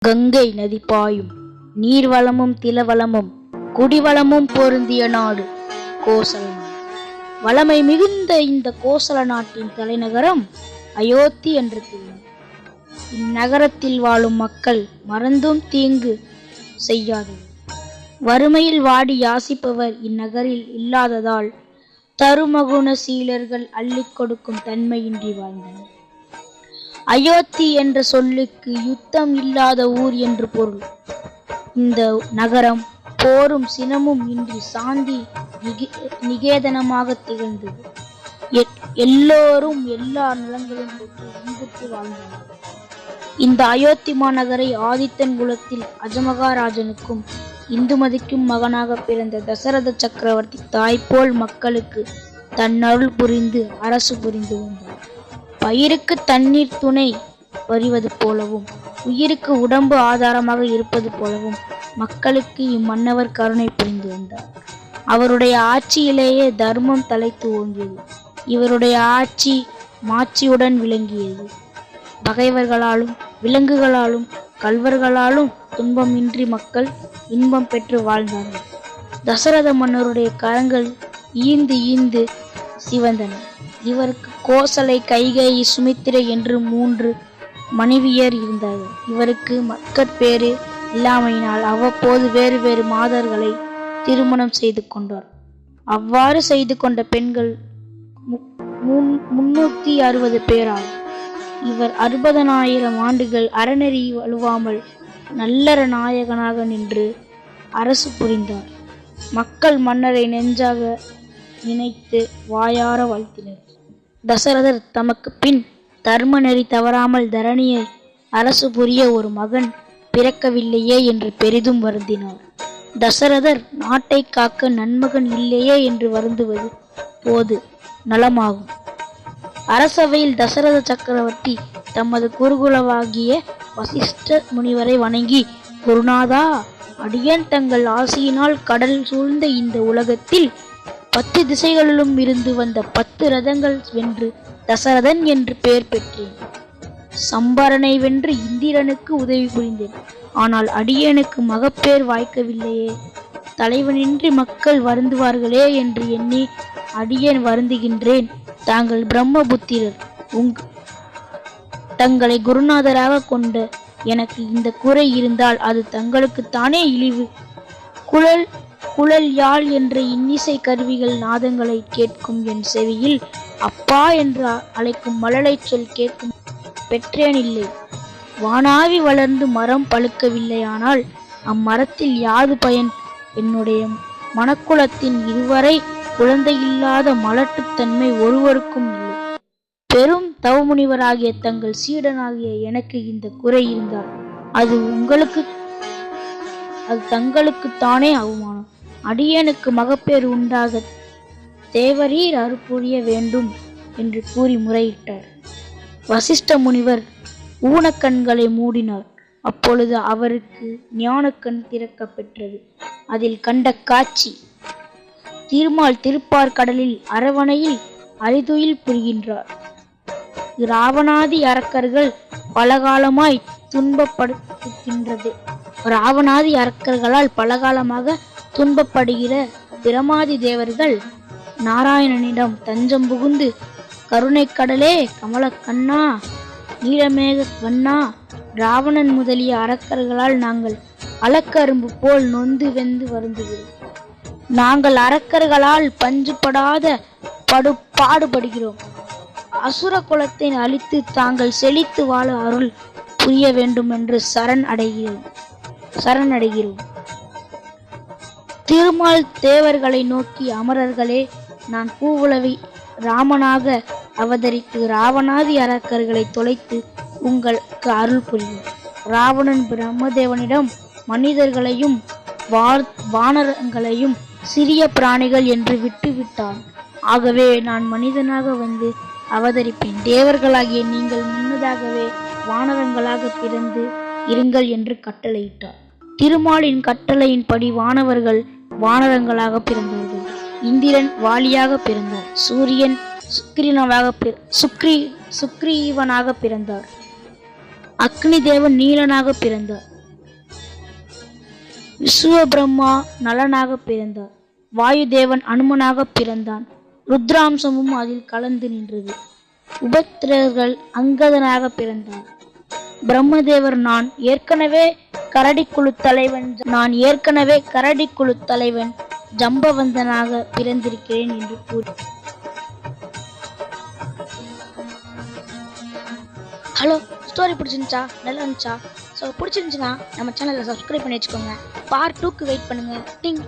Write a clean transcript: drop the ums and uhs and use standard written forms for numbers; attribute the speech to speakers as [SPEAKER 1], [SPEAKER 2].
[SPEAKER 1] கங்கை நதி பாயும் நீர்வளமும் திலவளமும் குடிவளமும் பொருந்திய நாடு கோசல நாடு. வளமை மிகுந்த இந்த கோசல நாட்டின் தலைநகரம் அயோத்தி என்று தெரியும். இந்நகரத்தில் வாழும் மக்கள் மறந்தும் தீங்கு செய்யாதவர். வறுமையில் வாடி யாசிப்பவர் இந்நகரில் இல்லாததால் தருமகுண சீலர்கள் அள்ளிக் கொடுக்கும் தன்மையின்றி வாழ்ந்தனர். அயோத்தி என்ற சொல்லுக்கு யுத்தம் இல்லாத ஊர் என்று பொருள். இந்த நகரம் போரும் சினமும் இன்றி சாந்தி நிகேதனமாக திகழ்ந்தது. எல்லோரும் எல்லா நலங்களும் பெற்று இன்புற்று வாழ்ந்தனர். இந்த அயோத்தி மாநகரை ஆதித்தன் குலத்தில் அஜமகாராஜனுக்கும் இந்துமதிக்கும் மகனாக பிறந்த தசரத சக்கரவர்த்தி தாய்போல் மக்களுக்கு தன்னருள் புரிந்து அரசு புரிந்து வந்தார். பயிருக்கு தண்ணீர் துணை வருவது போலவும் உயிருக்கு உடம்பு ஆதாரமாக இருப்பது போலவும் மக்களுக்கு இம்மன்னவர் கருணை புரிந்து வந்தார். அவருடைய ஆட்சியிலேயே தர்மம் தலைத்து ஓங்கியது. இவருடைய ஆட்சி மாட்சியுடன் விளங்கியது. பகைவர்களாலும் விலங்குகளாலும் கள்வர்களாலும் துன்பமின்றி மக்கள் இன்பம் பெற்று வாழ்ந்தார்கள். தசரத மன்னருடைய கரங்கள் ஈந்து ஈந்து சிவந்தன. இவருக்கு கோசலை, கைகேயி, சுமித்திரை என்று 3 மனைவியர் இருந்தார்கள். இவருக்கு மக்கட்பேறு இல்லாமையினால் அவ்வப்போது வேறு வேறு மாதர்களை திருமணம் செய்து கொண்டார். அவ்வாறு செய்து கொண்ட பெண்கள் 360 பேராகும். இவர் 60,000 ஆண்டுகள் அறநெறி வலுவாமல் நல்லற நாயகனாக நின்று அரசு புரிந்தார். மக்கள் மன்னரை நெஞ்சாக நினைத்து வாயார வாழ்த்தினர். தசரதர் தமக்கு பின் தர்ம நெறி தவறாமல் தரணியை அரசு புரிய ஒரு மகன் பிறக்கவில்லையே என்று பெரிதும் வருந்தினார். தசரதர் நாட்டை காக்க நன்மகன் இல்லையே என்று வருந்துவது போது நலமாகும். அரசவையில் தசரத சக்கரவர்த்தி தமது குருகுலவாகிய வசிஷ்ட முனிவரை வணங்கி, குருநாதா, அடியேன் தங்கள் ஆசியினால் கடல் சூழ்ந்த இந்த உலகத்தில் 10 திசைகளிலும் இருந்து வந்த 10 ரதங்கள் வென்று தசரதன் என்று பெயர் பெற்றேன். சம்பரனை வென்று இந்திரனுக்கு உதவி புரிந்தேன். ஆனால் அடியேனுக்கு மகப்பேர் வாய்க்கவில்லையே. தலைவனின்றி மக்கள் வருந்துவார்களே என்று எண்ணி அடியேன் வருந்துகின்றேன். தாங்கள் பிரம்மபுத்திரர். தங்களை குருநாதராக கொண்ட எனக்கு இந்த குறை இருந்தால் அது தங்களுக்குத்தானே இழிவு. குழல் யாழ் என்ற இன்னிசை கருவிகள் நாதங்களை கேட்கும் என் செவியில் அப்பா என்று அழைக்கும் மழலை சொல் கேட்கும் பெற்றேன் இல்லை. வானாவி வளர்ந்து மரம் பழுக்கவில்லையானால் அம்மரத்தில் யாது பயன்? என்னுடைய மனக்குலத்தின் இதுவரை குழந்தையில்லாத மலட்டுத்தன்மை ஒருவருக்கும் இல்லை. பெரும் தவமுனிவராகிய தங்கள் சீடனாகிய எனக்கு இந்த குறை இருந்தால் அது தங்களுக்குத்தானே அவமானம். அடியேனுக்கு மகப்பேறு உண்டாக தேவரீர் அருள்புரிய வேண்டும் என்று கூறி முறையிட்டார். வசிஷ்ட முனிவர் ஊனக்கண்களை மூடினார். அப்பொழுது அவருக்கு ஞானக்கண் திறக்க பெற்றது. அதில் கண்ட காட்சி, திருமால் திருப்பார் கடலில் அரவணையில் அரிதுயில் புரிகின்றார். ராவணாதி அரக்கர்கள் பலகாலமாய் துன்பப்படுத்துகின்றது. ராவணாதி அரக்கர்களால் பலகாலமாக துன்பப்படுகிற பிரமாதி தேவர்கள் நாராயணனிடம் தஞ்சம் புகுந்து, கருணை கடலே, கமல கண்ணா, நீலமேக வண்ணா, ராவணன் முதலிய அரக்கர்களால் நாங்கள் அலக்கரும்பு போல் நொந்து வெந்து வருந்துகிறோம். நாங்கள் அரக்கர்களால் பஞ்சுபடாத பாடுபடுகிறோம். அசுர குலத்தை அழித்து தாங்கள் செழித்து வாழ அருள் புரிய வேண்டும் என்று சரணடைகிறோம். திருமால் தேவர்களை நோக்கி, அமரர்களே, நான் பூவுலவி ராமனாக அவதரித்து ராவணாதி அரக்கர்களை தொலைத்து உங்களுக்கு அருள் புரியும். ராவணன் பிரம்மதேவனிடம் மனிதர்களையும் வானரங்களையும் சிறிய பிராணிகள் என்று விட்டுவிட்டான். ஆகவே நான் மனிதனாக வந்து அவதரிப்பேன். தேவர்களாகிய நீங்கள் முன்னதாகவே வானரங்களாக பிறந்து இருங்கள் என்று கட்டளையிட்டார். திருமாலின் கட்டளையின்படி வானவர்கள் வானரங்களாக பிறந்தார்கள். இந்திரன் வாலியாக பிறந்தார். சூரியன் சுக்ரீவனாக பிறந்தார். அக்னி தேவன் நீலனாக பிறந்தார். விஸ்வபிரம்மா நலனாக பிறந்தார். வாயுதேவன் அனுமனாக பிறந்தான். ருத்ராம்சமும் அதில் கலந்து நின்றது. உபத்திரர்கள் அங்கதனாக பிறந்தார். பிரம்மதேவர் நான் ஏற்கனவே கரடிக்குழு தலைவன் ஜம்பவந்தனாக பிறந்திருக்கிறேன் என்று கூறி. ஹலோ, ஸ்டோரி பிடிச்சிருந்துச்சா? நல்லா இருந்துச்சா? ஸோ பிடிச்சிருந்துச்சுன்னா நம்ம சேனலை சப்ஸ்கிரைப் பண்ணி வச்சுக்கோங்க. பார்ட் 2க்கு வெயிட் பண்ணுங்க. டிங்.